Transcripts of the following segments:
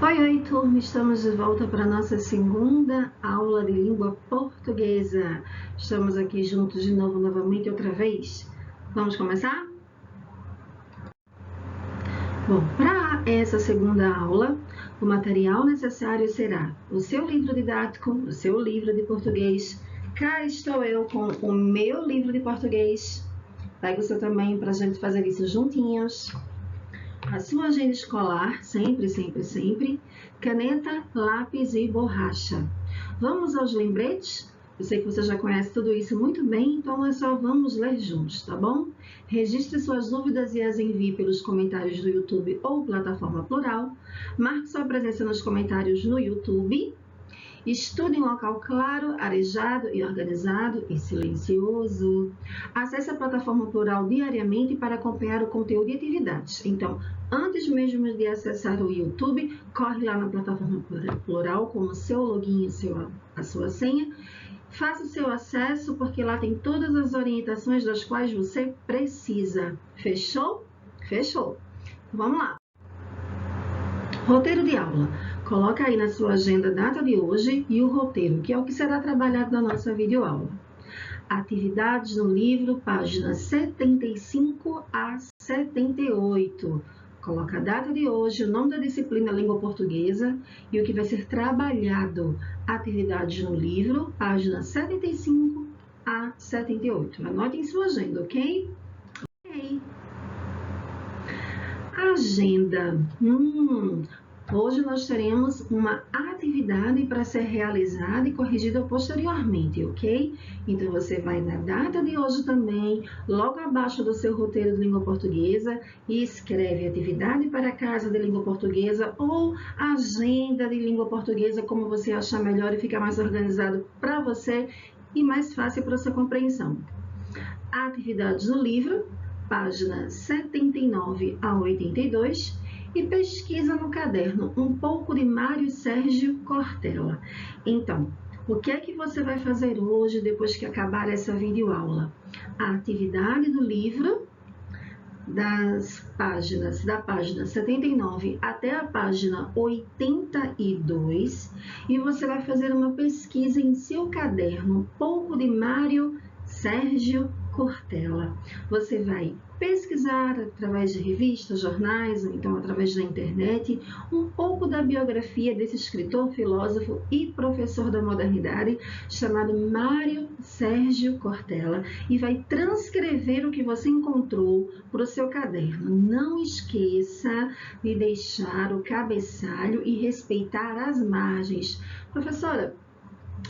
Oi, oi, turma! Estamos de volta para a nossa segunda aula de língua portuguesa. Estamos aqui juntos de novo, novamente, outra vez. Vamos começar? Bom, para essa segunda aula, o material necessário será o seu livro didático, o seu livro de português. Cá estou eu com o meu livro de português. Pega o seu também para a gente fazer isso juntinhos. A sua agenda escolar, sempre, caneta, lápis e borracha. Vamos aos lembretes? Eu sei que você já conhece tudo isso muito bem, então é só vamos ler juntos, tá bom? Registre suas dúvidas e as envie pelos comentários do YouTube ou plataforma plural. Marque sua presença nos comentários no YouTube. Estude em local claro, arejado e organizado e silencioso. Acesse a plataforma plural diariamente para acompanhar o conteúdo e atividades. Então, antes mesmo de acessar o YouTube, corre lá na plataforma plural com o seu login e a sua senha. Faça o seu acesso, porque lá tem todas as orientações das quais você precisa. Fechou? Fechou. Vamos lá. Roteiro de aula. Coloca aí na sua agenda a data de hoje e o roteiro, que é o que será trabalhado na nossa videoaula. Atividades no livro, páginas 75 a 78. Coloca a data de hoje, o nome da disciplina Língua Portuguesa e o que vai ser trabalhado. Atividades no livro, páginas 75 a 78. Anote em sua agenda, ok? Ok. Agenda. Hoje nós teremos uma atividade para ser realizada e corrigida posteriormente, ok? Então, você vai na data de hoje também, logo abaixo do seu roteiro de língua portuguesa, e escreve atividade para casa de língua portuguesa ou agenda de língua portuguesa, como você achar melhor e fica mais organizado para você e mais fácil para a sua compreensão. Atividades no livro, páginas 79 a 82, e pesquisa no caderno um pouco de Mário Sérgio Cortella. Então, o que é que você vai fazer hoje depois que acabar essa videoaula? A atividade do livro, da página 79 até a página 82, e você vai fazer uma pesquisa em seu caderno, um pouco de Mário Sérgio Cortella. Você vai pesquisar através de revistas, jornais, ou então através da internet, um pouco da biografia desse escritor, filósofo e professor da modernidade, chamado Mário Sérgio Cortella, e vai transcrever o que você encontrou para o seu caderno. Não esqueça de deixar o cabeçalho e respeitar as margens. Professora,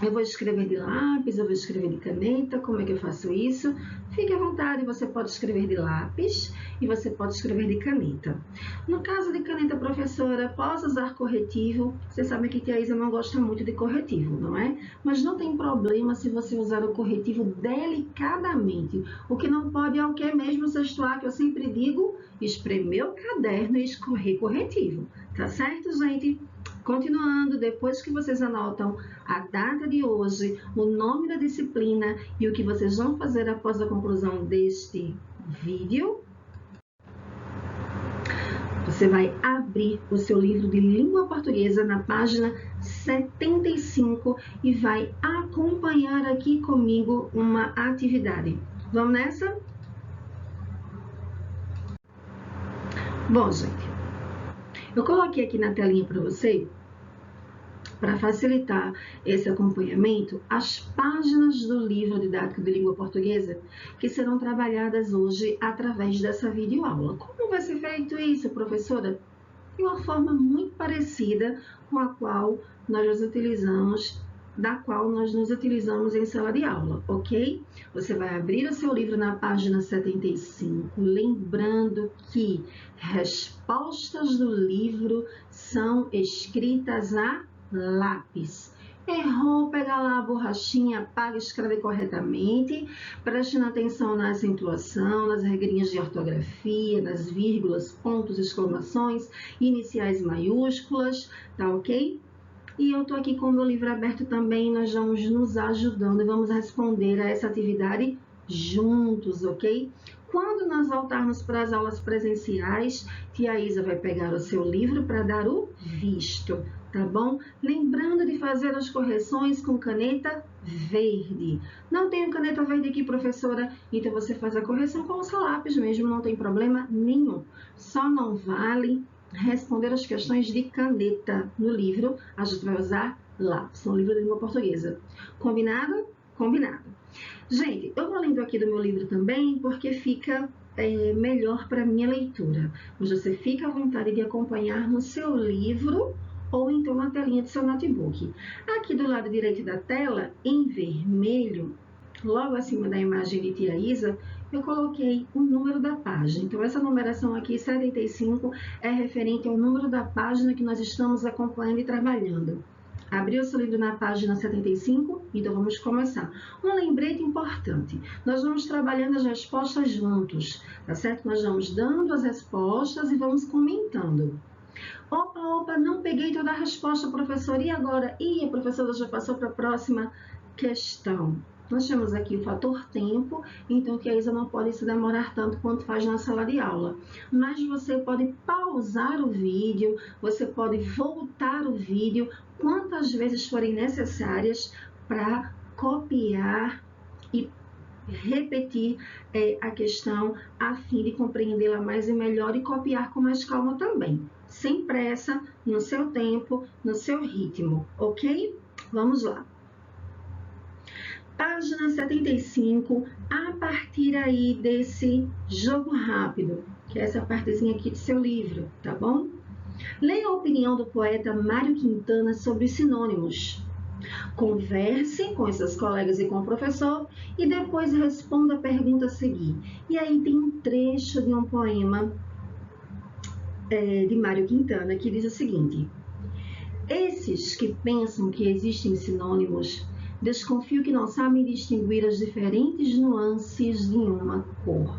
eu vou escrever de lápis, eu vou escrever de caneta, como é que eu faço isso? Fique à vontade, você pode escrever de lápis e você pode escrever de caneta. No caso de caneta, professora, posso usar corretivo? Você sabe que tia Isa não gosta muito de corretivo, não é? Mas não tem problema se você usar o corretivo delicadamente. O que não pode é o que mesmo, sexto A, que eu sempre digo, espremer o caderno e escorrer corretivo. Tá certo, gente? Continuando, depois que vocês anotam a data de hoje, o nome da disciplina e o que vocês vão fazer após a conclusão deste vídeo, você vai abrir o seu livro de língua portuguesa na página 75 e vai acompanhar aqui comigo uma atividade. Vamos nessa? Bom, gente, eu coloquei aqui na telinha para você, para facilitar esse acompanhamento, as páginas do livro didático de língua portuguesa que serão trabalhadas hoje através dessa videoaula. Como vai ser feito isso, professora? De uma forma muito parecida com a qual nós nos utilizamos em sala de aula, ok? Você vai abrir o seu livro na página 75, lembrando que respostas do livro são escritas a lápis. Errou, pega lá a borrachinha, apaga e escreve corretamente, prestando atenção na acentuação, nas regrinhas de ortografia, nas vírgulas, pontos, exclamações, iniciais maiúsculas, tá ok? E eu tô aqui com o meu livro aberto também, nós vamos nos ajudando e vamos responder a essa atividade juntos, ok? Quando nós voltarmos para as aulas presenciais, tia Isa vai pegar o seu livro para dar o visto, tá bom? Lembrando de fazer as correções com caneta verde. Não tenho caneta verde aqui, professora, então você faz a correção com o seu lápis mesmo, não tem problema nenhum. Só não vale responder as questões de caneta no livro, a gente vai usar lápis, no livro de língua portuguesa. Combinado? Combinado. Gente, eu vou lendo aqui do meu livro também, porque fica melhor para minha leitura. Mas você fica à vontade de acompanhar no seu livro ou então na telinha do seu notebook. Aqui do lado direito da tela, em vermelho, logo acima da imagem de tia Isa, eu coloquei o número da página. Então, essa numeração aqui, 75, é referente ao número da página que nós estamos acompanhando e trabalhando. Abriu seu livro na página 75? Então vamos começar. Um lembrete importante. Nós vamos trabalhando as respostas juntos, tá certo? Nós vamos dando as respostas e vamos comentando. Opa, não peguei toda a resposta, professor. E agora? A professora já passou para a próxima questão. Nós temos aqui o fator tempo, então que a Isa não pode se demorar tanto quanto faz na sala de aula. Mas você pode pausar o vídeo, você pode voltar o vídeo quantas vezes forem necessárias para copiar e repetir a questão a fim de compreendê-la mais e melhor e copiar com mais calma também. Sem pressa, no seu tempo, no seu ritmo, ok? Vamos lá. Página 75, a partir aí desse jogo rápido, que é essa partezinha aqui do seu livro, tá bom? Leia a opinião do poeta Mário Quintana sobre os sinônimos. Converse com seus colegas e com o professor e depois responda a pergunta a seguir. E aí tem um trecho de um poema de Mário Quintana que diz o seguinte: esses que pensam que existem sinônimos, desconfio que não sabem distinguir as diferentes nuances de uma cor.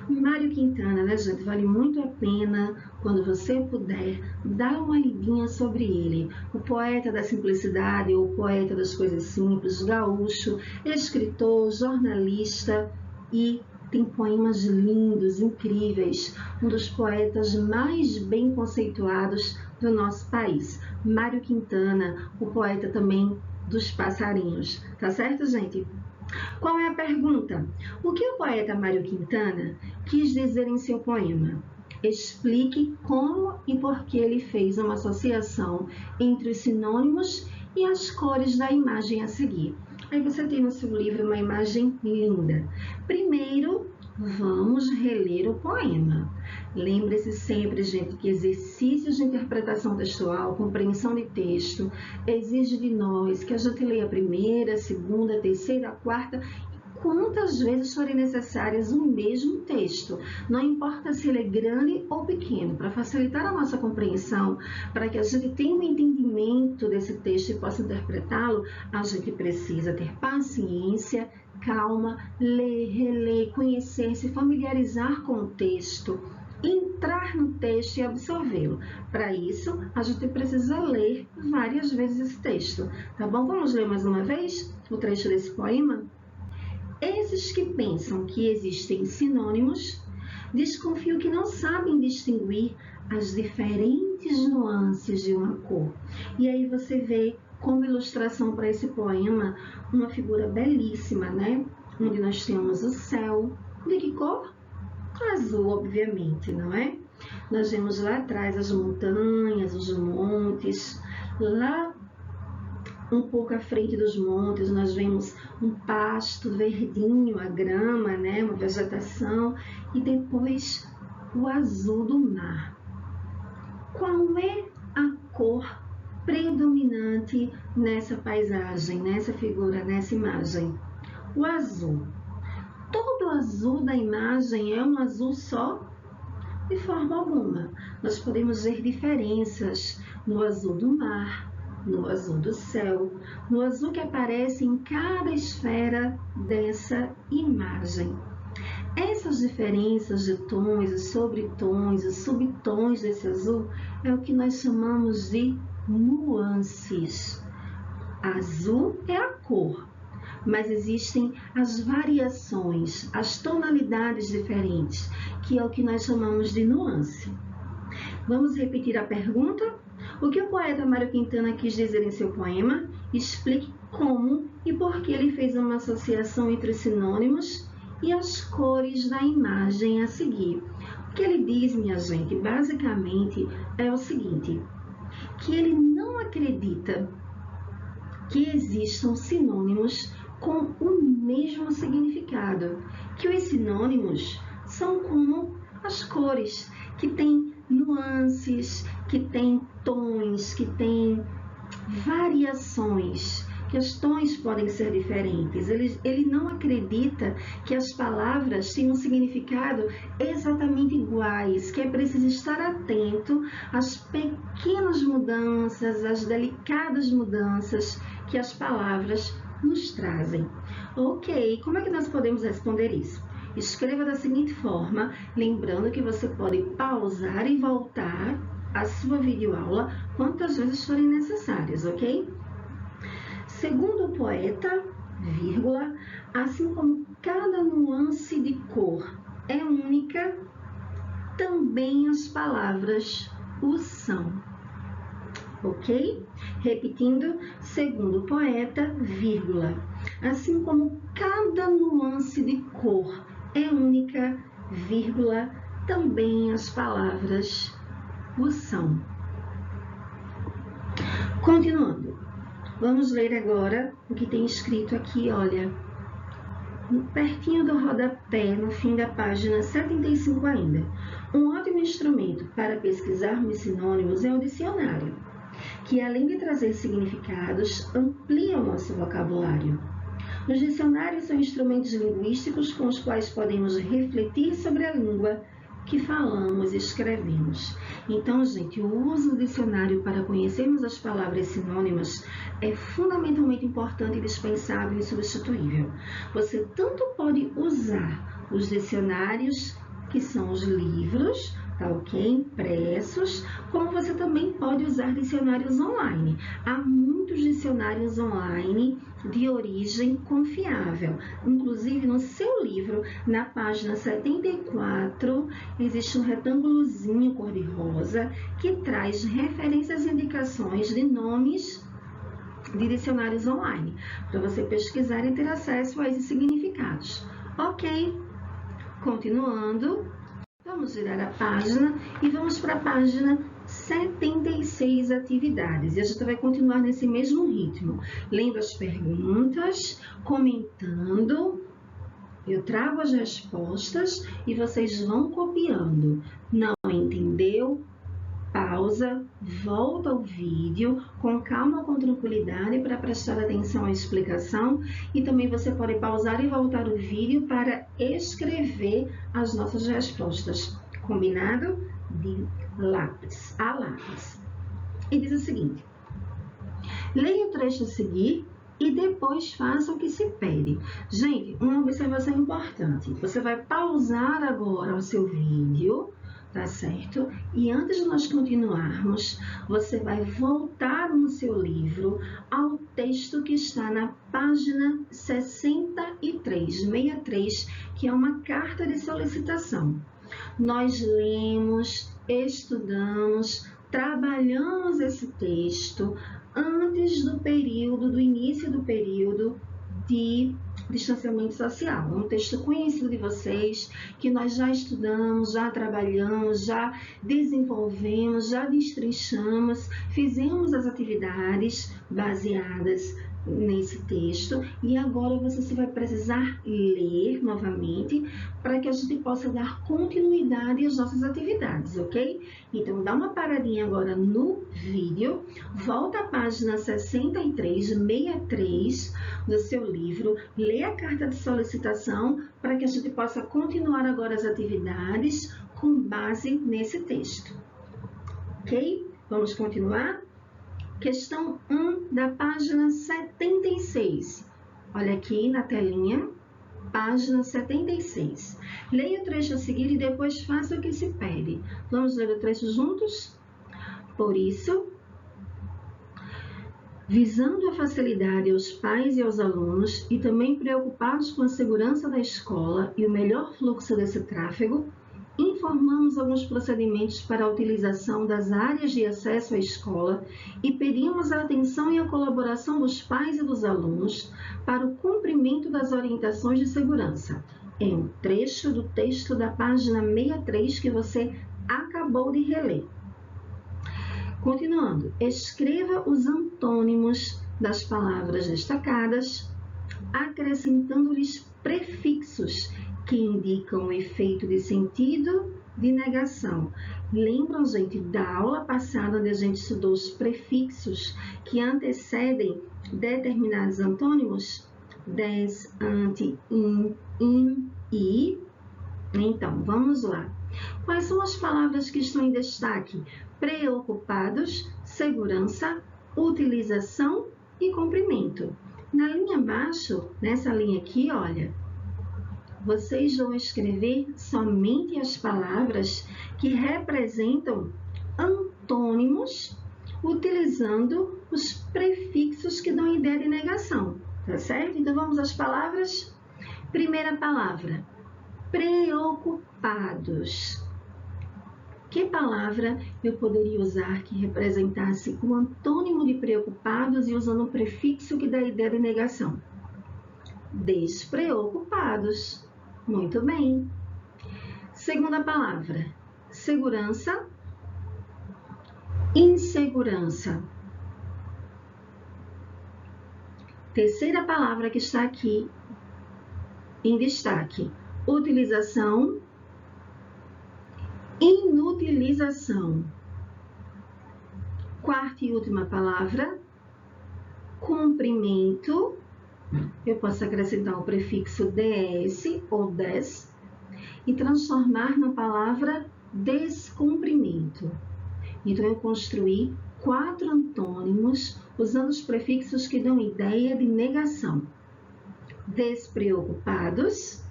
Mário Quintana, né, gente? Vale muito a pena, quando você puder, dar uma lidinha sobre ele. O poeta da simplicidade, ou poeta das coisas simples, gaúcho, escritor, jornalista e tem poemas lindos, incríveis. Um dos poetas mais bem conceituados do nosso país. Mário Quintana, o poeta também dos passarinhos. Tá certo, gente? Qual é a pergunta? O que o poeta Mário Quintana quis dizer em seu poema? Explique como e por que ele fez uma associação entre os sinônimos e as cores da imagem a seguir. Aí você tem no seu livro uma imagem linda. Primeiro, vamos reler o poema. Lembre-se sempre, gente, que exercícios de interpretação textual, compreensão de texto, exige de nós que a gente leia a primeira, a segunda, a terceira, a quarta, e quantas vezes forem necessárias o mesmo texto. Não importa se ele é grande ou pequeno, para facilitar a nossa compreensão, para que a gente tenha um entendimento desse texto e possa interpretá-lo, a gente precisa ter paciência, calma, ler, reler, conhecer, se familiarizar com o texto, entrar no texto e absorvê-lo. Para isso, a gente precisa ler várias vezes esse texto, tá bom? Vamos ler mais uma vez o trecho desse poema? Esses que pensam que existem sinônimos, desconfio que não sabem distinguir as diferentes nuances de uma cor. E aí você vê como ilustração para esse poema uma figura belíssima, né? Onde nós temos o céu. De que cor? Azul, obviamente, não é? Nós vemos lá atrás as montanhas, os montes. Lá um pouco à frente dos montes nós vemos um pasto verdinho, a grama, né? Uma vegetação. E depois o azul do mar. Qual é a cor predominante nessa paisagem, nessa figura, nessa imagem? O azul. Todo o azul da imagem é um azul só? De forma alguma. Nós podemos ver diferenças no azul do mar, no azul do céu, no azul que aparece em cada esfera dessa imagem. Essas diferenças de tons, os sobretons, os subtons desse azul é o que nós chamamos de nuances. Azul é a cor, mas existem as variações, as tonalidades diferentes, que é o que nós chamamos de nuance. Vamos repetir a pergunta? O que o poeta Mário Quintana quis dizer em seu poema? Explique como e por que ele fez uma associação entre os sinônimos e as cores da imagem a seguir. O que ele diz, minha gente, basicamente é o seguinte, que ele não acredita que existam sinônimos com o mesmo significado, que os sinônimos são como as cores, que têm nuances, que têm tons, que têm variações, que os tons podem ser diferentes. Ele não acredita que as palavras têm um significado exatamente iguais, que é preciso estar atento às pequenas mudanças, às delicadas mudanças que as palavras nos trazem. Ok, como é que nós podemos responder isso? Escreva da seguinte forma, lembrando que você pode pausar e voltar a sua videoaula quantas vezes forem necessárias, ok? Segundo o poeta, vírgula, assim como cada nuance de cor é única, também as palavras o são. Ok? Repetindo, segundo o poeta, vírgula, assim como cada nuance de cor é única, vírgula, também as palavras o são. Continuando, vamos ler agora o que tem escrito aqui, olha, pertinho do rodapé, no fim da página 75 ainda. Um ótimo instrumento para pesquisarmos sinônimos é o dicionário, que além de trazer significados, amplia o nosso vocabulário. Os dicionários são instrumentos linguísticos com os quais podemos refletir sobre a língua que falamos e escrevemos. Então, gente, o uso do dicionário para conhecermos as palavras sinônimas é fundamentalmente importante, indispensável e insubstituível. Você tanto pode usar os dicionários, que são os livros, tá ok? Impressos, como você também pode usar dicionários online. Há muitos dicionários online de origem confiável. Inclusive, no seu livro, na página 74, existe um retângulozinho cor-de-rosa que traz referências e indicações de nomes de dicionários online, para você pesquisar e ter acesso a esses significados. Ok? Continuando, vamos virar a página e vamos para a página 76 atividades. E a gente vai continuar nesse mesmo ritmo, lendo as perguntas, comentando, eu trago as respostas e vocês vão copiando. Não entendeu? Pausa, volta ao vídeo com calma, com tranquilidade para prestar atenção à explicação e também você pode pausar e voltar o vídeo para escrever as nossas respostas. Combinado? De lápis a lápis. E diz o seguinte: leia o trecho a seguir e depois faça o que se pede. Gente, uma observação importante. Você vai pausar agora o seu vídeo, tá certo? E antes de nós continuarmos, você vai voltar no seu livro ao texto que está na página 63, que é uma carta de solicitação. Nós lemos, estudamos, trabalhamos esse texto antes do início do período de distanciamento social. É um texto conhecido de vocês, que nós já estudamos, já trabalhamos, já desenvolvemos, já destrinchamos, fizemos as atividades baseadas nesse texto e agora você vai precisar ler novamente para que a gente possa dar continuidade às nossas atividades, ok? Então, dá uma paradinha agora no vídeo, volta à página 63 do seu livro, lê a carta de solicitação para que a gente possa continuar agora as atividades com base nesse texto, ok? Vamos continuar? Questão 1 da página 76. Olha aqui na telinha, página 76. Leia o trecho a seguir e depois faça o que se pede. Vamos ler o trecho juntos? Por isso, Visando a facilidade aos pais e aos alunos e também preocupados com a segurança da escola e o melhor fluxo desse tráfego, informamos alguns procedimentos para a utilização das áreas de acesso à escola e pedimos a atenção e a colaboração dos pais e dos alunos para o cumprimento das orientações de segurança. É um trecho do texto da página 63 que você acabou de reler. Continuando, escreva os antônimos das palavras destacadas, acrescentando-lhes prefixos que indicam o efeito de sentido de negação. Lembram, gente, da aula passada onde a gente estudou os prefixos que antecedem determinados antônimos? Des, ante, in, e. Então, vamos lá. Quais são as palavras que estão em destaque? Preocupados, segurança, utilização e cumprimento. Na linha abaixo, nessa linha aqui, olha, vocês vão escrever somente as palavras que representam antônimos, utilizando os prefixos que dão ideia de negação, tá certo? Então, vamos às palavras. Primeira palavra, preocupados. Que palavra eu poderia usar que representasse o antônimo de preocupados e usando um prefixo que dá a ideia de negação? Despreocupados. Muito bem. Segunda palavra, segurança, insegurança. Terceira palavra que está aqui em destaque, utilização, inutilização. Quarta e última palavra, cumprimento. Eu posso acrescentar o prefixo ds ou des e transformar na palavra descumprimento. Então, eu construí 4 antônimos usando os prefixos que dão ideia de negação. Despreocupados.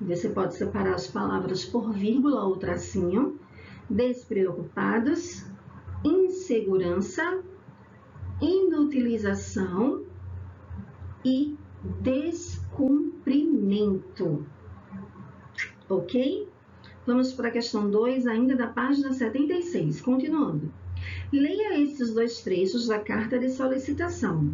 Você pode separar as palavras por vírgula ou tracinho. Despreocupados, insegurança, inutilização e descumprimento. Ok? Vamos para a questão 2, ainda da página 76. Continuando. Leia esses 2 trechos da carta de solicitação.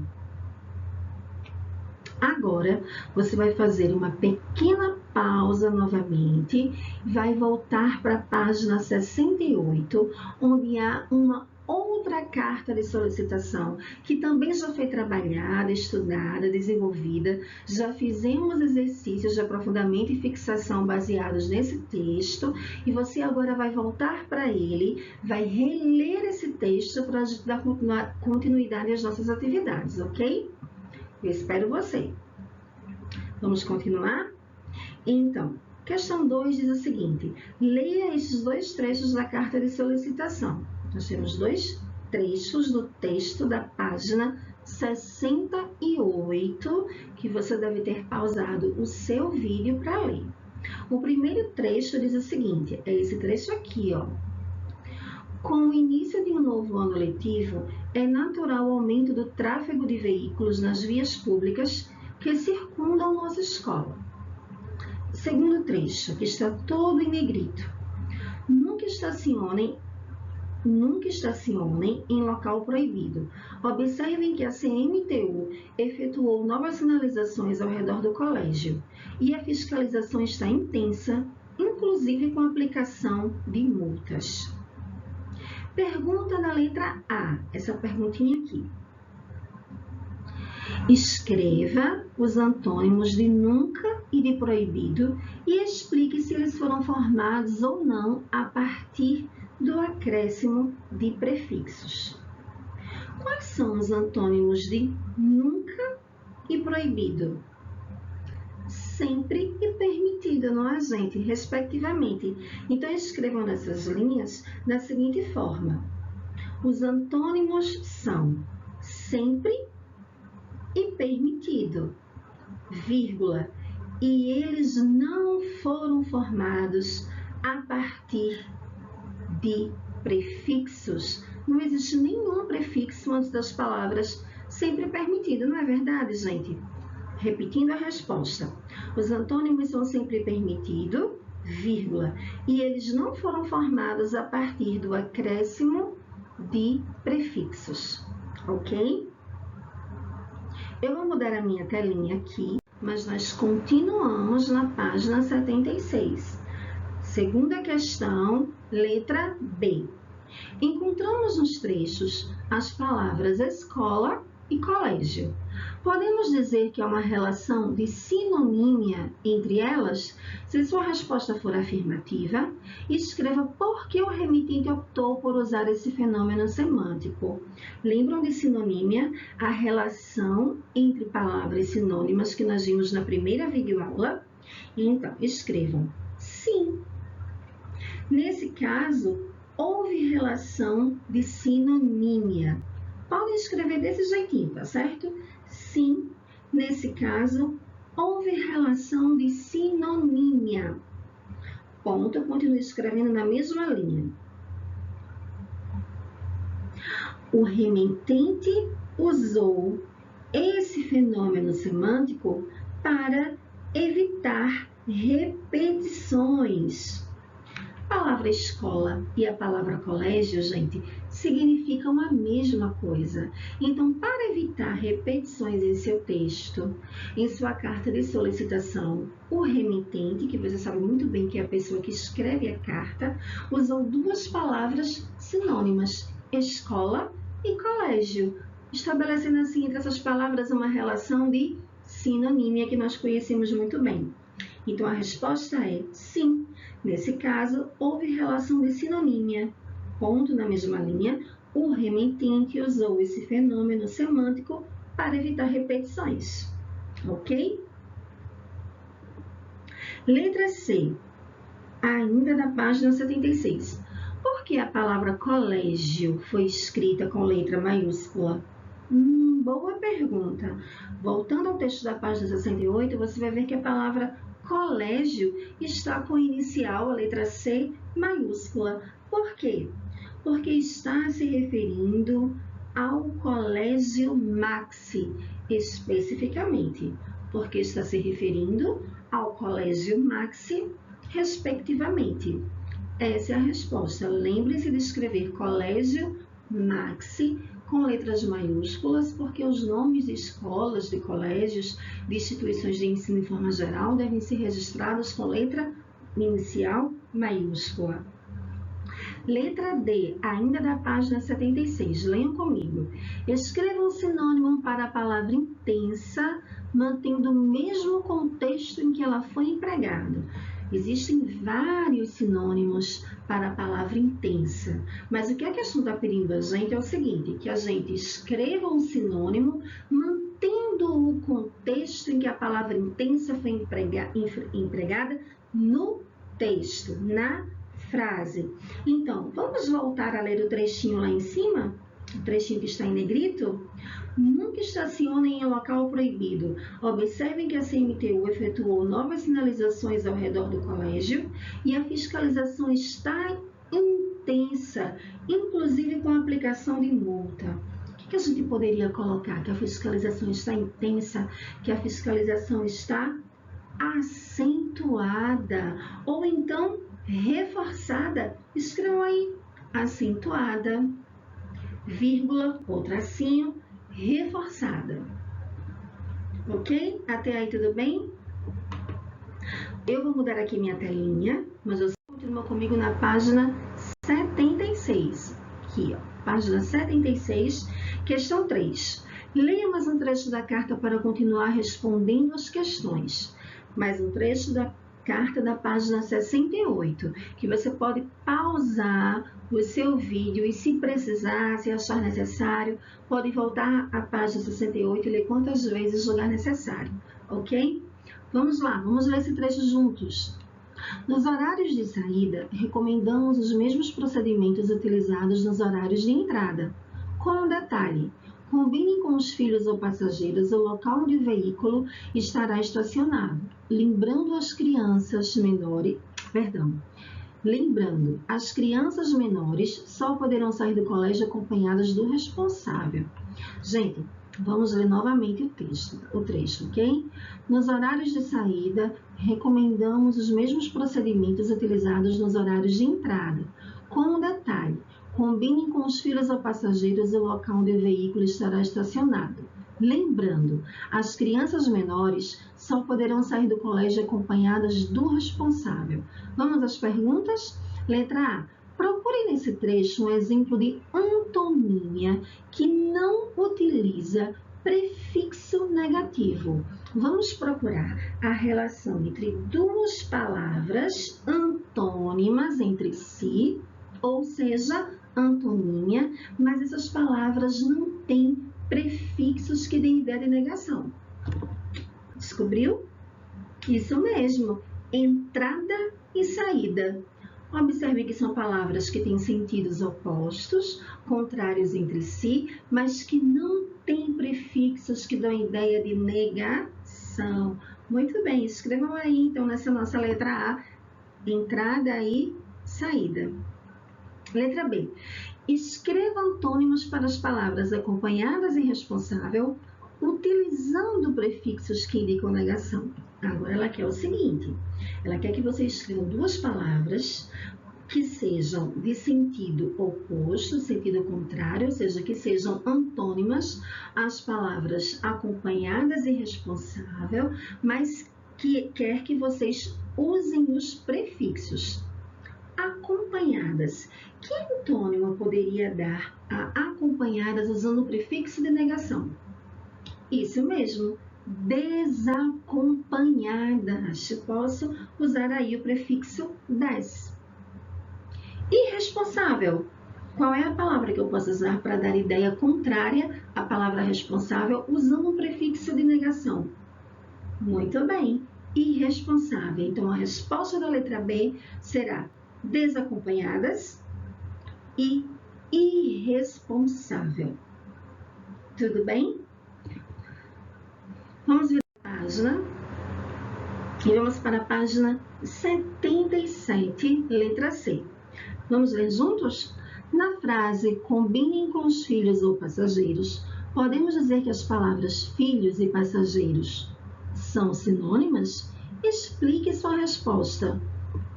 Agora, você vai fazer uma pequena pausa novamente, vai voltar para a página 68, onde há uma outra carta de solicitação, que também já foi trabalhada, estudada, desenvolvida. Já fizemos exercícios de aprofundamento e fixação baseados nesse texto, e você agora vai voltar para ele, vai reler esse texto para a gente dar continuidade às nossas atividades, ok? Eu espero você. Vamos continuar? Então, questão 2 diz o seguinte: leia esses 2 trechos da carta de solicitação. Nós temos 2 trechos do texto da página 68, que você deve ter pausado o seu vídeo para ler. O primeiro trecho diz o seguinte, é esse trecho aqui, ó. Com o início de um novo ano letivo, é natural o aumento do tráfego de veículos nas vias públicas que circundam nossa escola. Segundo trecho, que está todo em negrito. Nunca estacionem em local proibido. Observem que a CMTU efetuou novas sinalizações ao redor do colégio e a fiscalização está intensa, inclusive com a aplicação de multas. Pergunta na letra A, essa perguntinha aqui. Escreva os antônimos de nunca e de proibido e explique se eles foram formados ou não a partir do acréscimo de prefixos. Quais são os antônimos de nunca e proibido? Sempre e permitido, não é, gente? Respectivamente. Então, escrevam nessas linhas da seguinte forma. Os antônimos são sempre e permitido, vírgula, e eles não foram formados a partir de prefixos. Não existe nenhum prefixo antes das palavras sempre permitido, não é verdade, gente? Repetindo a resposta. Os antônimos são sempre permitidos, vírgula, e eles não foram formados a partir do acréscimo de prefixos, ok? Eu vou mudar a minha telinha aqui, mas nós continuamos na página 76. Segunda questão, letra B. Encontramos nos trechos as palavras escola e colégio. Podemos dizer que há uma relação de sinonímia entre elas? Se sua resposta for afirmativa, escreva por que o remetente optou por usar esse fenômeno semântico. Lembram de sinonímia? A relação entre palavras sinônimas que nós vimos na primeira videoaula? Então, escrevam sim. Nesse caso, houve relação de sinonímia. Podem escrever desse jeitinho, tá certo? Sim, nesse caso, houve relação de sinonímia. Ponto, eu continuo escrevendo na mesma linha. O remetente usou esse fenômeno semântico para evitar repetições. A palavra escola e a palavra colégio, gente, significam a mesma coisa. Então, para evitar repetições em seu texto, em sua carta de solicitação, o remetente, que você sabe muito bem que é a pessoa que escreve a carta, usou duas palavras sinônimas, escola e colégio, estabelecendo assim entre essas palavras uma relação de sinonímia que nós conhecemos muito bem. Então, a resposta é sim. Nesse caso, houve relação de sinonímia. Ponto na mesma linha, o remetente usou esse fenômeno semântico para evitar repetições. Ok? Letra C, ainda da página 76. Por que a palavra colégio foi escrita com letra maiúscula? Boa pergunta. Voltando ao texto da página 68, você vai ver que a palavra colégio está com inicial, a letra C, maiúscula. Por quê? Porque está se referindo ao colégio Maxi, especificamente. Porque está se referindo ao colégio Maxi, respectivamente. Essa é a resposta. Lembre-se de escrever colégio Maxi com letras maiúsculas, porque os nomes de escolas, de colégios, de instituições de ensino em forma geral devem ser registrados com letra inicial maiúscula. Letra D, ainda da página 76. Leiam comigo. Escreva um sinônimo para a palavra intensa, mantendo o mesmo contexto em que ela foi empregada. Existem vários sinônimos para a palavra intensa, mas o que a questão está pedindo a gente é o seguinte, que a gente escreva um sinônimo mantendo o contexto em que a palavra intensa foi empregada no texto, na frase. Então, vamos voltar a ler o trechinho lá em cima? O trechinho que está em negrito? Nunca estacionem em local proibido. Observem que a CMTU efetuou novas sinalizações ao redor do colégio e a fiscalização está intensa, inclusive com a aplicação de multa. O que a gente poderia colocar? Que a fiscalização está intensa, que a fiscalização está acentuada, ou então reforçada. Escrevam aí, acentuada, vírgula, ou tracinho, reforçada. Ok? Até aí tudo bem? Eu vou mudar aqui minha telinha, mas você continua comigo na página 76. Aqui, ó, página 76, questão 3. Leia mais um trecho da carta para continuar respondendo as questões. Mais um trecho da carta da página 68, que você pode pausar o seu vídeo e, se precisar, se achar necessário, pode voltar à página 68 e ler quantas vezes julgar necessário, ok? Vamos lá, vamos ler esse trecho juntos. Nos horários de saída, recomendamos os mesmos procedimentos utilizados nos horários de entrada. Com um detalhe, combine com os filhos ou passageiros o local onde o veículo estará estacionado, lembrando, as crianças menores só poderão sair do colégio acompanhadas do responsável. Gente, Vamos ler novamente o trecho, ok? Nos horários de saída, recomendamos os mesmos procedimentos utilizados nos horários de entrada, com um detalhe: combinem com os filhos ou passageiros o local onde o veículo estará estacionado. Lembrando, as crianças menores só poderão sair do colégio acompanhadas do responsável. Vamos às perguntas? Letra A. Procure nesse trecho um exemplo de antonímia que não utiliza prefixo negativo. Vamos procurar a relação entre duas palavras antônimas entre si, ou seja, antonímia, mas essas palavras não têm prefixos que deem ideia de negação. Descobriu? Isso mesmo, entrada e saída. Observe que são palavras que têm sentidos opostos, contrários entre si, mas que não têm prefixos que dão ideia de negação. Muito bem, escrevam aí então nessa nossa letra A, entrada e saída. Letra B. Escreva antônimos para as palavras acompanhadas e responsável, utilizando prefixos que indicam negação. Agora ela quer o seguinte, ela quer que você escreva duas palavras que sejam de sentido oposto, sentido contrário, ou seja, que sejam antônimas às palavras acompanhadas e responsável, mas que quer que vocês usem os prefixos. Acompanhadas. Que antônimo poderia dar a acompanhadas usando o prefixo de negação? Isso mesmo, desacompanhadas. Posso usar aí o prefixo des. Irresponsável. Qual é a palavra que eu posso usar para dar ideia contrária à palavra responsável usando um prefixo de negação? Muito bem, irresponsável. Então, a resposta da letra B será desacompanhadas e irresponsável. Tudo bem? Vamos virar a página e vamos para a página 77, letra C. Vamos ler juntos? Na frase combinem com os filhos ou passageiros, podemos dizer que as palavras filhos e passageiros são sinônimas? Explique sua resposta.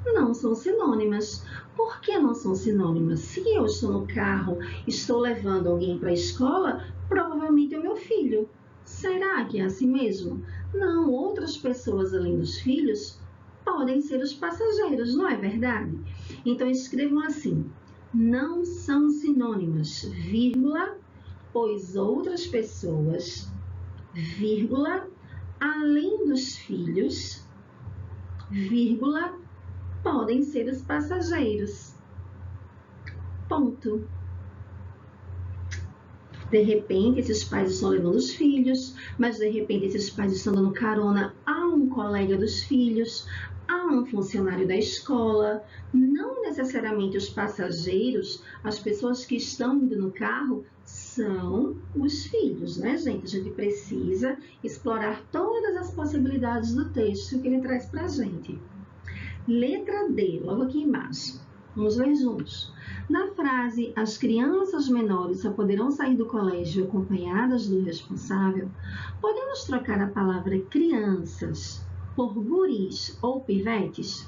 Não são sinônimas. Por que não são sinônimas? Se eu estou no carro, estou levando alguém para a escola, provavelmente é o meu filho. Será que é assim mesmo? Não, outras pessoas além dos filhos podem ser os passageiros, não é verdade? Então escrevam assim: não são sinônimas, vírgula, pois outras pessoas, vírgula, além dos filhos, vírgula, podem ser os passageiros. Ponto. De repente, esses pais estão levando os filhos, mas de repente esses pais estão dando carona a um colega dos filhos, a um funcionário da escola. Não necessariamente os passageiros, as pessoas que estão indo no carro, são os filhos, né, gente? A gente precisa explorar todas as possibilidades do texto que ele traz para a gente. Letra D, logo aqui embaixo. Vamos ler juntos. Na frase, as crianças menores só poderão sair do colégio acompanhadas do responsável, podemos trocar a palavra crianças por guris ou pivetes?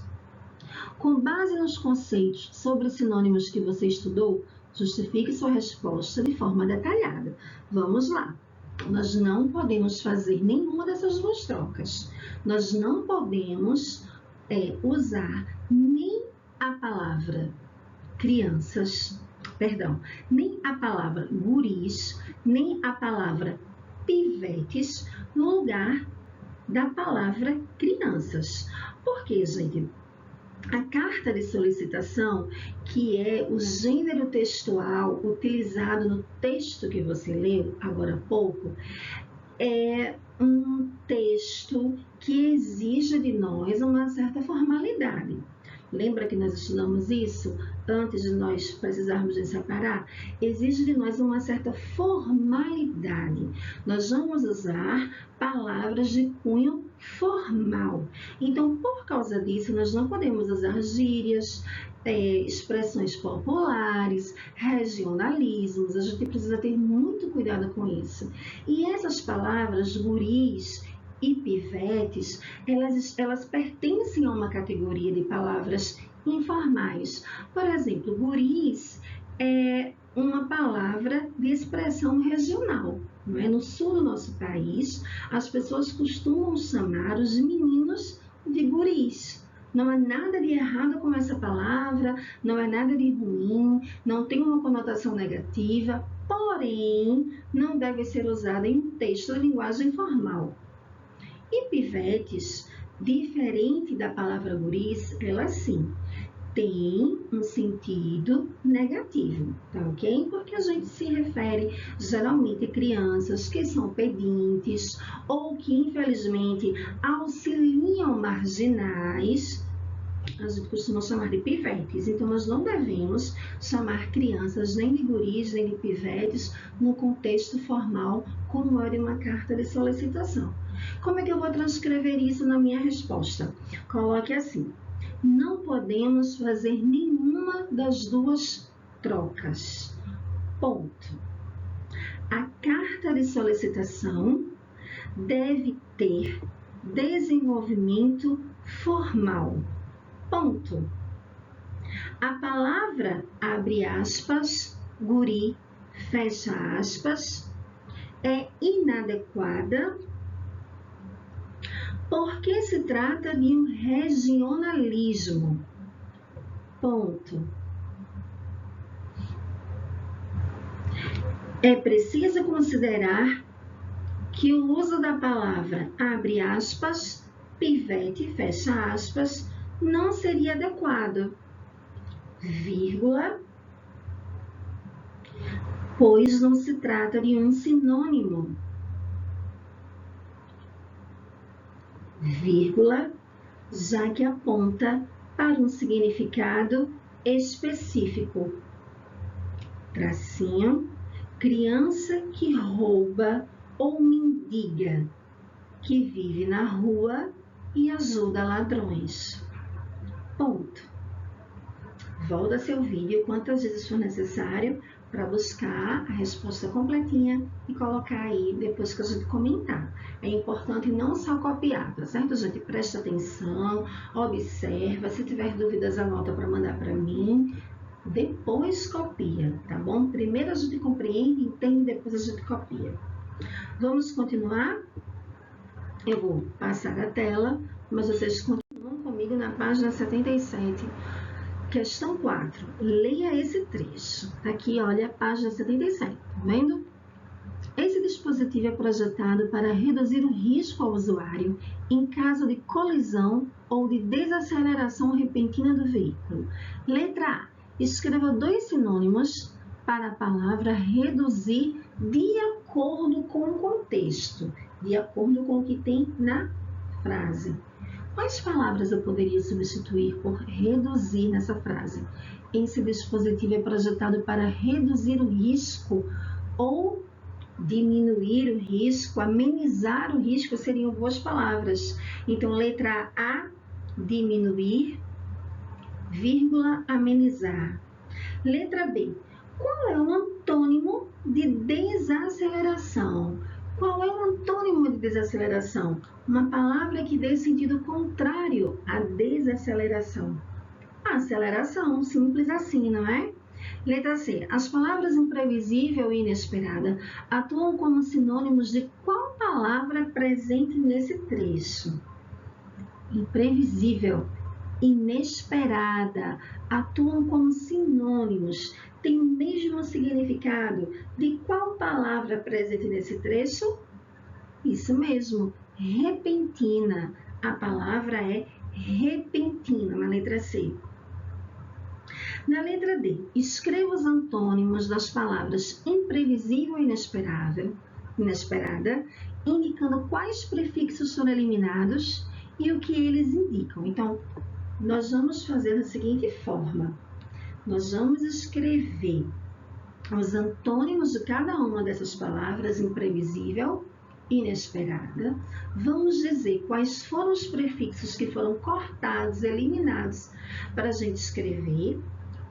Com base nos conceitos sobre os sinônimos que você estudou, justifique sua resposta de forma detalhada. Vamos lá. Nós não podemos fazer nenhuma dessas duas trocas. Nós não podemos usar nem a palavra crianças, nem a palavra guris, nem a palavra pivetes no lugar da palavra crianças. Por quê, gente? A carta de solicitação, que é o gênero textual utilizado no texto que você leu agora há pouco, é um texto que exige de nós uma certa formalidade. Lembra que nós estudamos isso antes de nós precisarmos de separar? Exige de nós uma certa formalidade. Nós vamos usar palavras de cunho formal. Então, por causa disso, nós não podemos usar gírias, expressões populares, regionalismos, a gente precisa ter muito cuidado com isso. E essas palavras, guris e pivetes, elas pertencem a uma categoria de palavras informais. Por exemplo, guris é uma palavra de expressão regional. Não é? No sul do nosso país, as pessoas costumam chamar os meninos de guris. Não há nada de errado com essa palavra, não é nada de ruim, não tem uma conotação negativa, porém, não deve ser usada em um texto de linguagem formal. E pivetes, diferente da palavra guris, ela sim tem um sentido negativo, tá ok? Porque a gente se refere geralmente a crianças que são pedintes ou que infelizmente auxiliam marginais, a gente costuma chamar de pivetes. Então nós não devemos chamar crianças nem de guris nem de pivetes no contexto formal como é de uma carta de solicitação. Como é que eu vou transcrever isso na minha resposta? Coloque assim: não podemos fazer nenhuma das duas trocas. Ponto. A carta de solicitação deve ter desenvolvimento formal. Ponto. A palavra, abre aspas, guri, fecha aspas, é inadequada porque se trata de um regionalismo. Ponto. É preciso considerar que o uso da palavra, abre aspas, pivete, fecha aspas, não seria adequado, vírgula, pois não se trata de um sinônimo, vírgula, já que aponta para um significado específico. Tracinho, criança que rouba ou mendiga, que vive na rua e ajuda ladrões. Ponto. Volta seu vídeo quantas vezes for necessário para buscar a resposta completinha e colocar aí depois que a gente comentar. É importante não só copiar, tá certo, gente? Presta atenção, observa. Se tiver dúvidas, anota para mandar para mim. Depois copia, tá bom? Primeiro a gente compreende, entende, depois a gente copia. Vamos continuar? Eu vou passar a tela, mas vocês continuam comigo na página 77. Questão 4. Leia esse trecho. Aqui, olha, a página 77, tá vendo? Esse dispositivo é projetado para reduzir o risco ao usuário em caso de colisão ou de desaceleração repentina do veículo. Letra A. Escreva 2 sinônimos para a palavra reduzir de acordo com o contexto, de acordo com o que tem na frase. Quais palavras eu poderia substituir por reduzir nessa frase? Esse dispositivo é projetado para reduzir o risco ou diminuir o risco, amenizar o risco, seriam 2 palavras. Então, letra A, diminuir, vírgula, amenizar. Letra B, qual é o antônimo de desaceleração? Qual é o antônimo de desaceleração? Uma palavra que dê sentido contrário à desaceleração. Aceleração, simples assim, não é? Letra C. As palavras imprevisível e inesperada atuam como sinônimos de qual palavra presente nesse trecho? Imprevisível, inesperada, atuam como sinônimos, têm o mesmo significado de qual palavra presente nesse trecho? Isso mesmo, repentina. A palavra é repentina, na letra C. Na letra D, escreva os antônimos das palavras imprevisível e inesperada, indicando quais prefixos foram eliminados e o que eles indicam. Então, nós vamos fazer da seguinte forma. Nós vamos escrever os antônimos de cada uma dessas palavras, imprevisível, inesperada. Vamos dizer quais foram os prefixos que foram cortados, eliminados para a gente escrever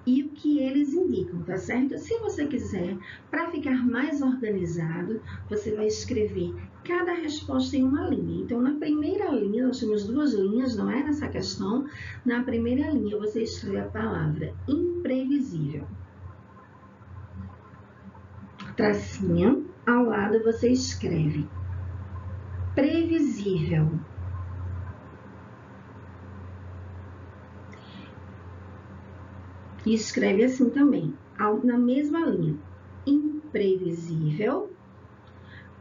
e o que eles indicam, tá certo? Se você quiser, para ficar mais organizado, você vai escrever cada resposta em uma linha. Então, na primeira linha, nós temos 2 linhas, não é? Nessa questão. Na primeira linha, você escreve a palavra imprevisível. Tracinho, ao lado você escreve previsível. E escreve assim também, na mesma linha, imprevisível.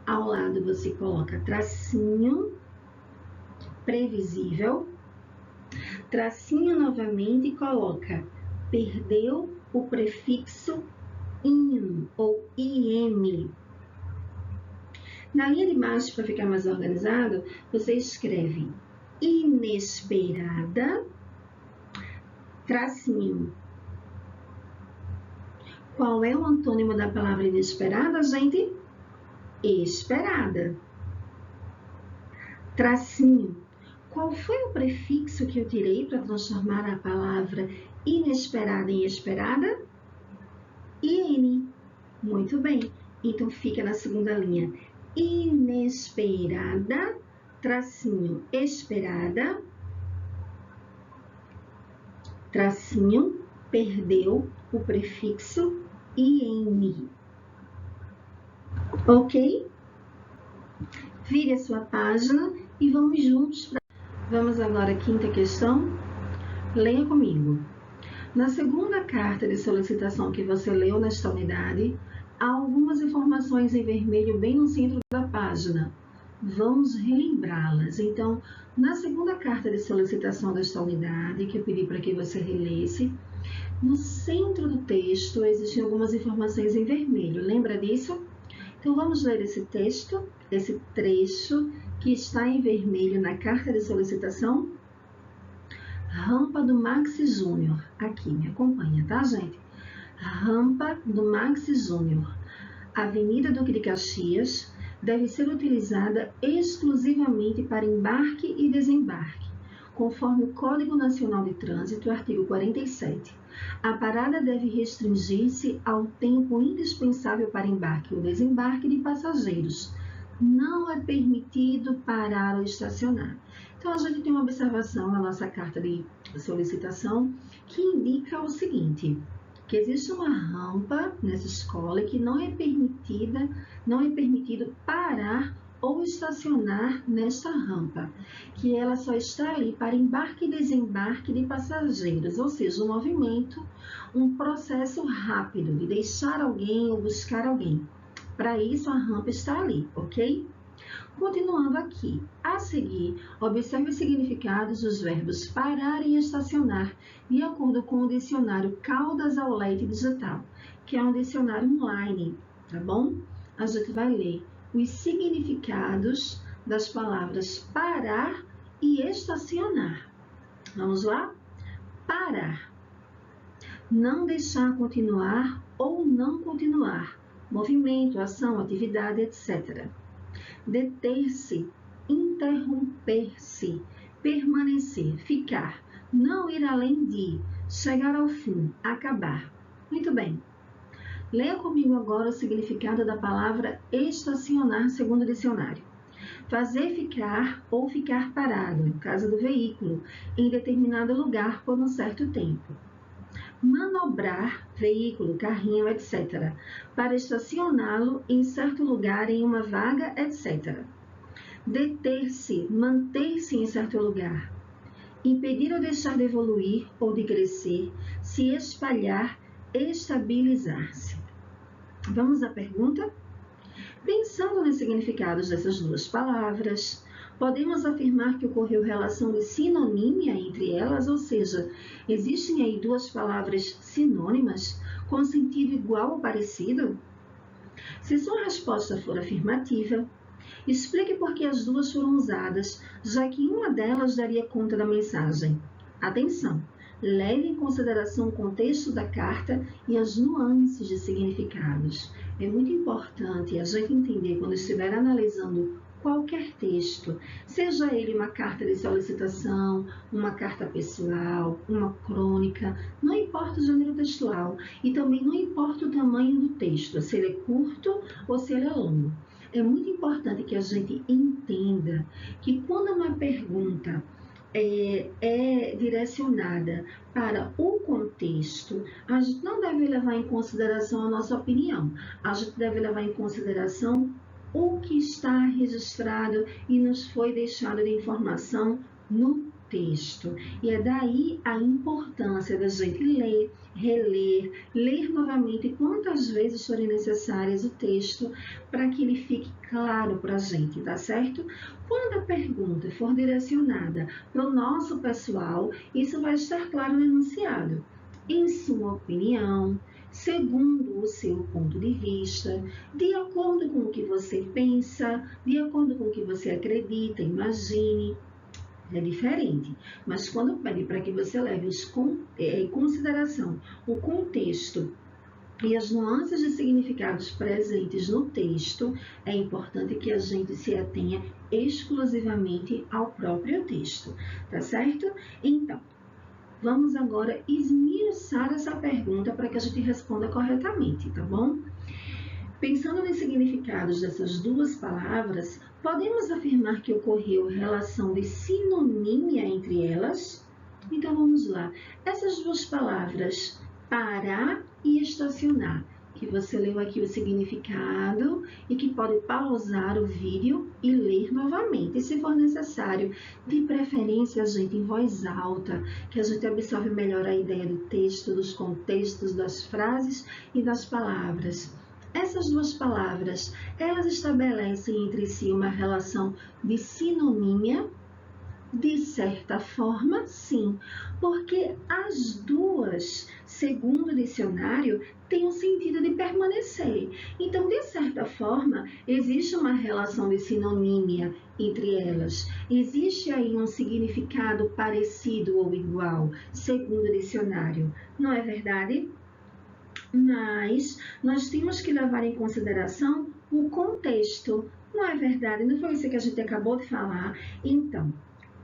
Ao lado você coloca tracinho, previsível. Tracinho novamente e coloca, perdeu o prefixo in ou im. Na linha de baixo, para ficar mais organizado, você escreve inesperada, tracinho. Qual é o antônimo da palavra inesperada, gente? Esperada. Tracinho. Qual foi o prefixo que eu tirei para transformar a palavra inesperada em esperada? In. Muito bem. Então, fica na segunda linha. Inesperada, tracinho, esperada. Tracinho, perdeu o prefixo in. Ok? Vire a sua página e vamos juntos. Vamos agora à quinta questão. Leia comigo. Na segunda carta de solicitação que você leu nesta unidade, há algumas informações em vermelho bem no centro da página. Vamos relembrá-las. Então, na segunda carta de solicitação desta unidade, que eu pedi para que você relesse, no centro do texto existem algumas informações em vermelho. Lembra disso? Então, vamos ler esse texto, esse trecho que está em vermelho na carta de solicitação. Rampa do Maxi Júnior. Aqui, me acompanha, tá, gente? Rampa do Maxi Júnior. Avenida Duque de Caxias deve ser utilizada exclusivamente para embarque e desembarque, conforme o Código Nacional de Trânsito, artigo 47. A parada deve restringir-se ao tempo indispensável para embarque ou desembarque de passageiros. Não é permitido parar ou estacionar. Então, a gente tem uma observação na nossa carta de solicitação que indica o seguinte, que existe uma rampa nessa escola que não é permitido parar ou estacionar nesta rampa, que ela só está ali para embarque e desembarque de passageiros, ou seja, um movimento, um processo rápido de deixar alguém ou buscar alguém. Para isso, a rampa está ali, ok? Continuando aqui, a seguir, observe os significados dos verbos parar e estacionar, de acordo com o dicionário Caldas ao Leite Digital, que é um dicionário online, tá bom? A gente vai ler os significados das palavras parar e estacionar. Vamos lá? Parar. Não deixar continuar ou não continuar. Movimento, ação, atividade, etc. Deter-se, interromper-se, permanecer, ficar, não ir além de, chegar ao fim, acabar. Muito bem. Leia comigo agora o significado da palavra estacionar segundo o dicionário. Fazer ficar ou ficar parado, no caso do veículo, em determinado lugar por um certo tempo. Manobrar veículo, carrinho, etc., para estacioná-lo em certo lugar, em uma vaga, etc. Deter-se, manter-se em certo lugar. Impedir ou deixar de evoluir ou de crescer, se espalhar, estabilizar-se. Vamos à pergunta? Pensando nos significados dessas duas palavras, podemos afirmar que ocorreu relação de sinonímia entre elas, ou seja, existem aí duas palavras sinônimas com sentido igual ou parecido? Se sua resposta for afirmativa, explique por que as duas foram usadas, já que uma delas daria conta da mensagem. Atenção! Leve em consideração o contexto da carta e as nuances de significados. É muito importante a gente entender, quando estiver analisando qualquer texto, seja ele uma carta de solicitação, uma carta pessoal, uma crônica, não importa o gênero textual e também não importa o tamanho do texto, se ele é curto ou se ele é longo. É muito importante que a gente entenda que quando uma pergunta é direcionada para o contexto, a gente não deve levar em consideração a nossa opinião, a gente deve levar em consideração o que está registrado e nos foi deixado de informação no texto. E é daí a importância da gente ler, reler, ler novamente quantas vezes forem necessárias o texto para que ele fique claro para a gente, tá certo? Quando a pergunta for direcionada para o nosso pessoal, isso vai estar claro no enunciado. Em sua opinião, segundo o seu ponto de vista, de acordo com o que você pensa, de acordo com o que você acredita, imagine. É diferente, mas quando pede para que você leve em consideração o contexto e as nuances de significados presentes no texto, é importante que a gente se atenha exclusivamente ao próprio texto, tá certo? Então, vamos agora esmiuçar essa pergunta para que a gente responda corretamente, tá bom? Pensando nos significados dessas duas palavras, podemos afirmar que ocorreu relação de sinonímia entre elas? Então vamos lá. Essas duas palavras, parar e estacionar, que você leu aqui o significado e que pode pausar o vídeo e ler novamente, se for necessário. De preferência, a gente em voz alta, que a gente absorve melhor a ideia do texto, dos contextos, das frases e das palavras. Essas duas palavras, elas estabelecem entre si uma relação de sinonímia? De certa forma, sim, porque as duas, segundo o dicionário, têm o sentido de permanecer. Então, de certa forma, existe uma relação de sinonímia entre elas. Existe aí um significado parecido ou igual, segundo o dicionário. Não é verdade? Mas nós temos que levar em consideração o contexto. Não é verdade? Não foi isso que a gente acabou de falar? Então,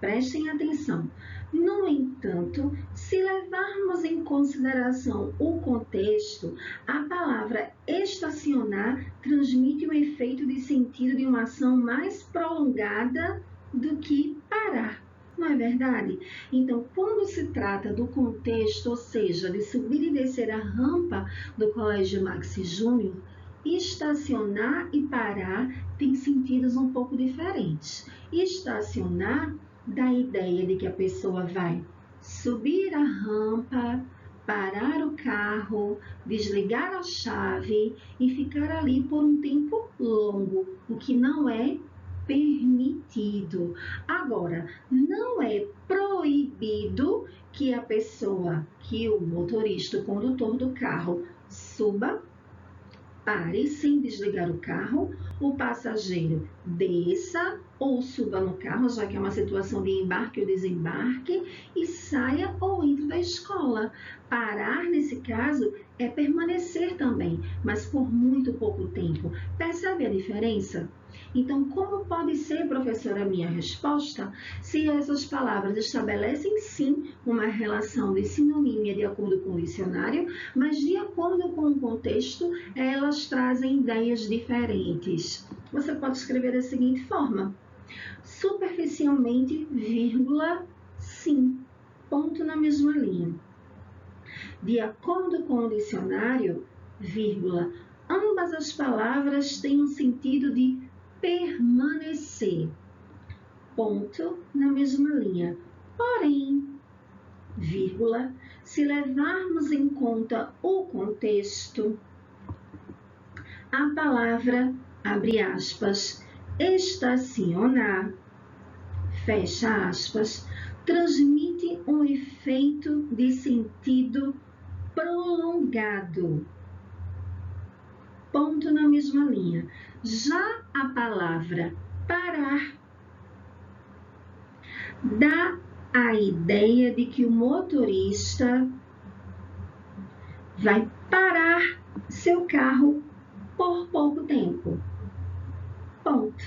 prestem atenção. No entanto, se levarmos em consideração o contexto, a palavra estacionar transmite um efeito de sentido de uma ação mais prolongada do que parar. Não é verdade? Então, quando se trata do contexto, ou seja, de subir e descer a rampa do Colégio Maxi Júnior, estacionar e parar têm sentidos um pouco diferentes. Estacionar dá a ideia de que a pessoa vai subir a rampa, parar o carro, desligar a chave e ficar ali por um tempo longo, o que não é permitido. Agora, não é proibido que a pessoa, que o motorista, o condutor do carro, suba, pare sem desligar o carro, o passageiro desça ou suba no carro, já que é uma situação de embarque ou desembarque, e saia ou entre da escola. Parar, nesse caso, é permanecer também, mas por muito pouco tempo. Percebe a diferença? Então, como pode ser, professora, a minha resposta, se essas palavras estabelecem sim uma relação de sinonímia de acordo com o dicionário, mas de acordo com o contexto, elas trazem ideias diferentes. Você pode escrever da seguinte forma: superficialmente, vírgula, sim, ponto na mesma linha. De acordo com o dicionário, vírgula, ambas as palavras têm um sentido de permanecer, ponto na mesma linha. Porém, vírgula, se levarmos em conta o contexto, a palavra, abre aspas, estacionar, fecha aspas, transmite um efeito de sentido prolongado, ponto na mesma linha. Já a palavra parar dá a ideia de que o motorista vai parar seu carro por pouco tempo. Ponto.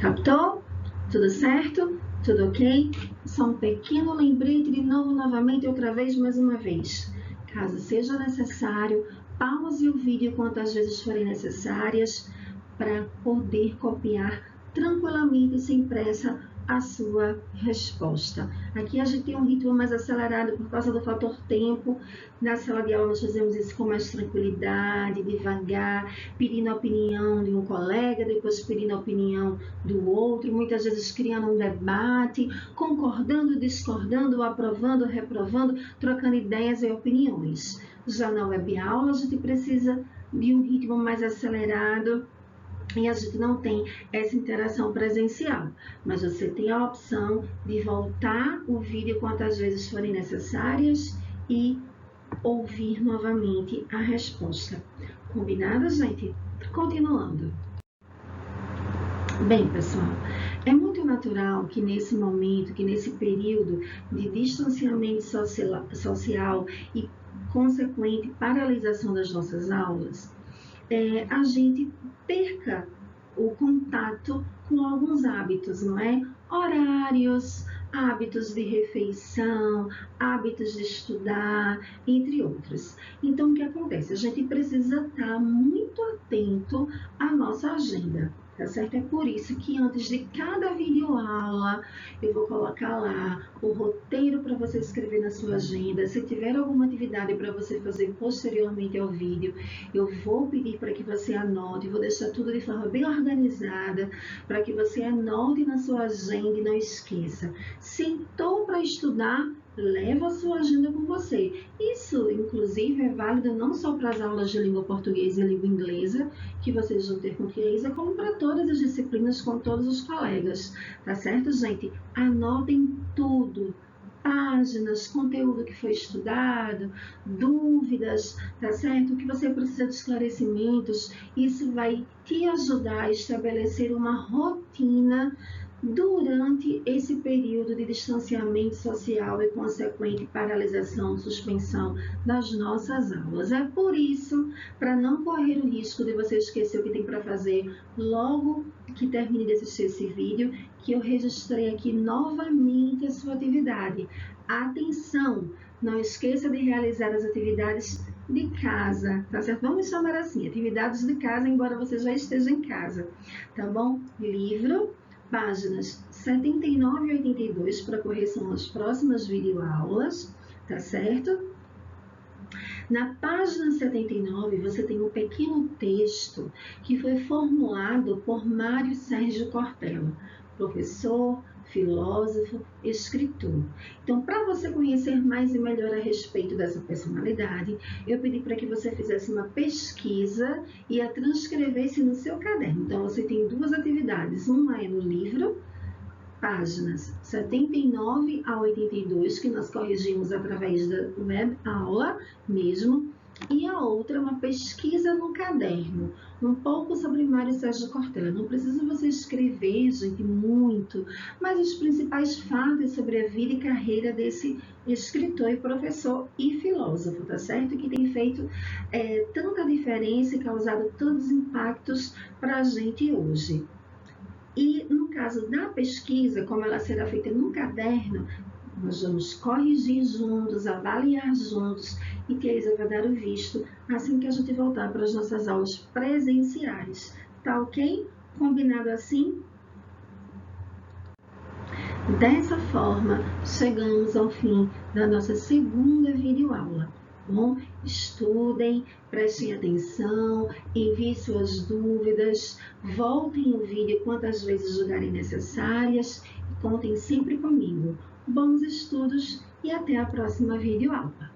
Captou? Tudo certo? Tudo ok? Só um pequeno lembrete de novo, novamente, outra vez, mais uma vez. Caso seja necessário, pause o vídeo quantas vezes forem necessárias para poder copiar tranquilamente e sem pressa a sua resposta. Aqui a gente tem um ritmo mais acelerado por causa do fator tempo. Na sala de aula nós fazemos isso com mais tranquilidade, devagar, pedindo a opinião de um colega, depois pedindo a opinião do outro, muitas vezes criando um debate, concordando, discordando, aprovando, reprovando, trocando ideias e opiniões. Já na web aula a gente precisa de um ritmo mais acelerado, e a gente não tem essa interação presencial, mas você tem a opção de voltar o vídeo quantas vezes forem necessárias e ouvir novamente a resposta. Combinado, gente? Continuando. Bem, pessoal, é muito natural que nesse momento, que nesse período de distanciamento social e consequente paralisação das nossas aulas, a gente perca o contato com alguns hábitos, não é? Horários, hábitos de refeição, hábitos de estudar, entre outros. Então, o que acontece? A gente precisa estar muito atento à nossa agenda. Tá certo? É por isso que antes de cada videoaula eu vou colocar lá o roteiro para você escrever na sua agenda. Se tiver alguma atividade para você fazer posteriormente ao vídeo, eu vou pedir para que você anote, vou deixar tudo de forma bem organizada, para que você anote na sua agenda e não esqueça. Sentou para estudar? Leva a sua agenda com você. Isso, inclusive, é válido não só para as aulas de língua portuguesa e língua inglesa, que vocês vão ter com Creuza, como para todas as disciplinas com todos os colegas. Tá certo, gente? Anotem tudo. Páginas, conteúdo que foi estudado, dúvidas, tá certo? O que você precisa de esclarecimentos. Isso vai te ajudar a estabelecer uma rotina durante esse período de distanciamento social e consequente paralisação, suspensão das nossas aulas. É por isso, para não correr o risco de você esquecer o que tem para fazer logo que termine de assistir esse vídeo, que eu registrei aqui novamente a sua atividade. Atenção! Não esqueça de realizar as atividades de casa, tá certo? Vamos chamar assim, atividades de casa, embora você já esteja em casa, tá bom? Livro, páginas 79 e 82 para correção nas próximas videoaulas, tá certo? Na página 79, você tem um pequeno texto que foi formulado por Mário Sérgio Cortella, professor, filósofo, escritor. Então, para você conhecer mais e melhor a respeito dessa personalidade, eu pedi para que você fizesse uma pesquisa e a transcrevesse no seu caderno. Então, você tem duas atividades. Uma é no livro, páginas 79 a 82, que nós corrigimos através da web aula mesmo, e a outra é uma pesquisa no caderno, um pouco sobre Mário Sérgio Cortella. Não precisa você escrever, gente, muito, mas os principais fatos sobre a vida e carreira desse escritor e professor e filósofo, tá certo? Que tem feito tanta diferença e causado tantos impactos para a gente hoje. E no caso da pesquisa, como ela será feita no caderno, nós vamos corrigir juntos, avaliar juntos, e Teresa vai dar o visto assim que a gente voltar para as nossas aulas presenciais. Tá ok? Combinado assim? Dessa forma, chegamos ao fim da nossa segunda videoaula. Bom, estudem, prestem atenção, enviem suas dúvidas, voltem o vídeo quantas vezes julgarem necessárias e contem sempre comigo. Bons estudos e até a próxima videoaula.